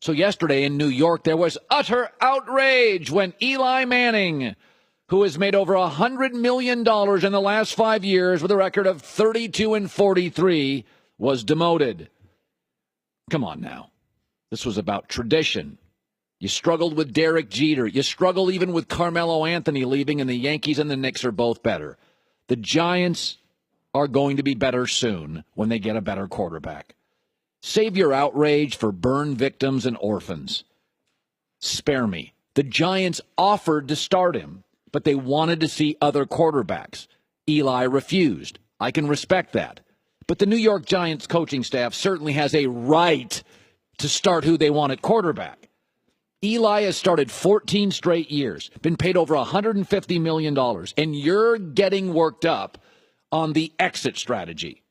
So yesterday in New York, there was utter outrage when Eli Manning, who has made over $100 million in the last 5 years with a record of 32-43, was demoted. Come on now. This was about tradition. You struggled with Derek Jeter. You struggle even with Carmelo Anthony leaving, and the Yankees and the Knicks are both better. The Giants are going to be better soon when they get a better quarterback. Save your outrage for burn victims and orphans. Spare me. The Giants offered to start him, but they wanted to see other quarterbacks. Eli refused. I can respect that. But the New York Giants coaching staff certainly has a right to start who they want at quarterback. Eli has started 14 straight years, been paid over $150 million, and you're getting worked up on the exit strategy.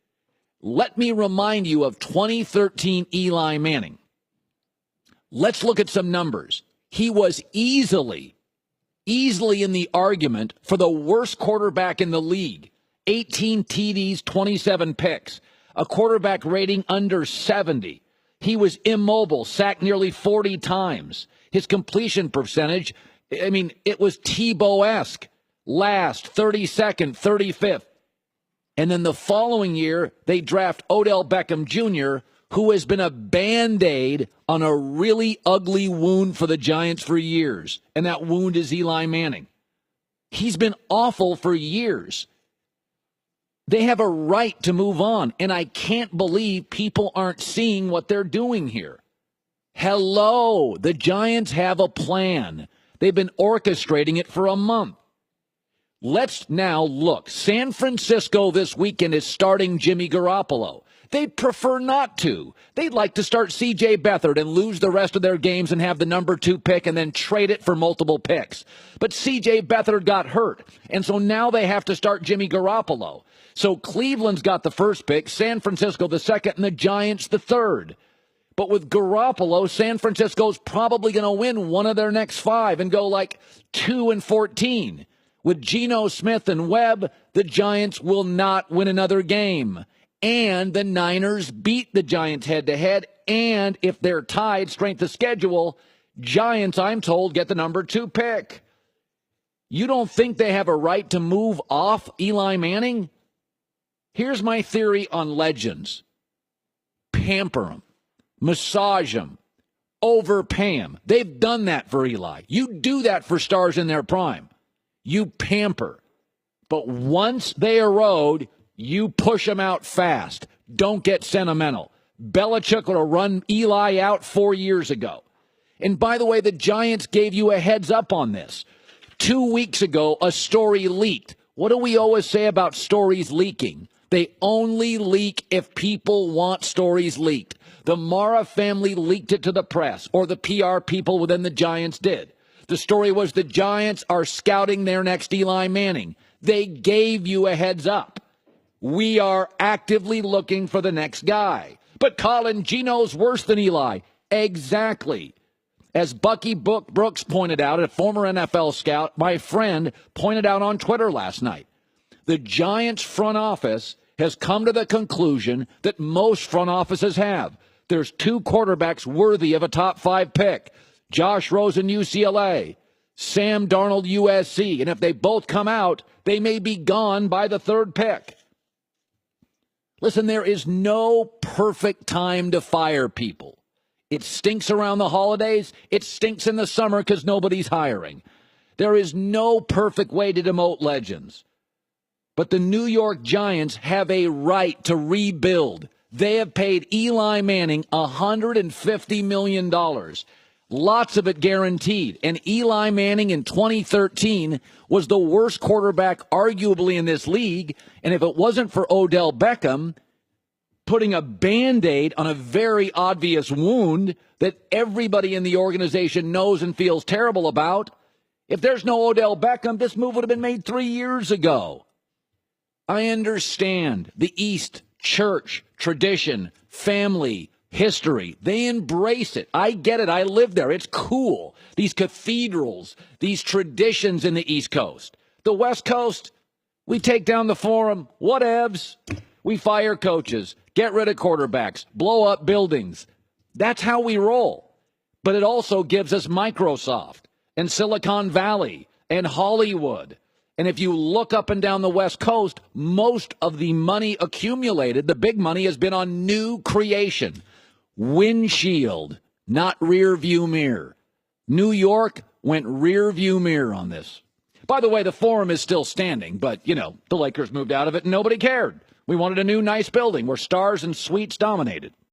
Let me remind you of 2013 Eli Manning. Let's look at some numbers. He was easily in the argument for the worst quarterback in the league. 18 TDs, 27 picks, a quarterback rating under 70. He was immobile, sacked nearly 40 times. His completion percentage, it was Tebow-esque. Last, 32nd, 35th. And then the following year, they draft Odell Beckham Jr., who has been a Band-Aid on a really ugly wound for the Giants for years. And that wound is Eli Manning. He's been awful for years. They have a right to move on, and I can't believe people aren't seeing what they're doing here. Hello, the Giants have a plan. They've been orchestrating it for a month. Let's now look. San Francisco this weekend is starting Jimmy Garoppolo. They'd prefer not to. They'd like to start C.J. Beathard and lose the rest of their games and have the number 2 pick and then trade it for multiple picks. But C.J. Beathard got hurt, and so now they have to start Jimmy Garoppolo. So Cleveland's got the first pick, San Francisco the second, and the Giants the third. But with Garoppolo, San Francisco's probably going to win one of their next 5 and go like 2-14. With Geno Smith and Webb, the Giants will not win another game. And the Niners beat the Giants head-to-head. And if they're tied, strength of schedule, Giants, I'm told, get the number 2 pick. You don't think they have a right to move off Eli Manning? Here's my theory on legends. Pamper them. Massage them. Overpay them. They've done that for Eli. You do that for stars in their prime. You pamper. But once they erode, you push them out fast. Don't get sentimental. Belichick would have run Eli out 4 years ago. And by the way, the Giants gave you a heads up on this. 2 weeks ago, a story leaked. What do we always say about stories leaking? They only leak if people want stories leaked. The Mara family leaked it to the press, or the PR people within the Giants did. The story was the Giants are scouting their next Eli Manning. They gave you a heads up. We are actively looking for the next guy. But Colin, Geno's worse than Eli. Exactly. As Bucky Brooks pointed out, a former NFL scout, my friend, pointed out on Twitter last night, the Giants front office has come to the conclusion that most front offices have. There's 2 quarterbacks worthy of a top 5 pick. Josh Rosen, UCLA, Sam Darnold, USC. And if they both come out, they may be gone by the 3rd pick. Listen, there is no perfect time to fire people. It stinks around the holidays. It stinks in the summer because nobody's hiring. There is no perfect way to demote legends. But the New York Giants have a right to rebuild. They have paid Eli Manning $150 million. Lots of it guaranteed. And Eli Manning in 2013 was the worst quarterback arguably in this league. And if it wasn't for Odell Beckham putting a Band-Aid on a very obvious wound that everybody in the organization knows and feels terrible about, if there's no Odell Beckham, this move would have been made 3 years ago. I understand the East, church, tradition, family, history. They embrace it. I get it. I live there. It's cool. These cathedrals, these traditions in the East Coast. The West Coast, we take down the Forum. Whatevs. We fire coaches, get rid of quarterbacks, blow up buildings. That's how we roll. but it also gives us Microsoft and Silicon Valley and Hollywood. And if you look up and down the West Coast, most of the money accumulated, the big money, has been on new creation. Windshield, not rear view mirror. New York went rear view mirror on this. By the way, the Forum is still standing, but, the Lakers moved out of it and nobody cared. We wanted a new, nice building where stars and suites dominated.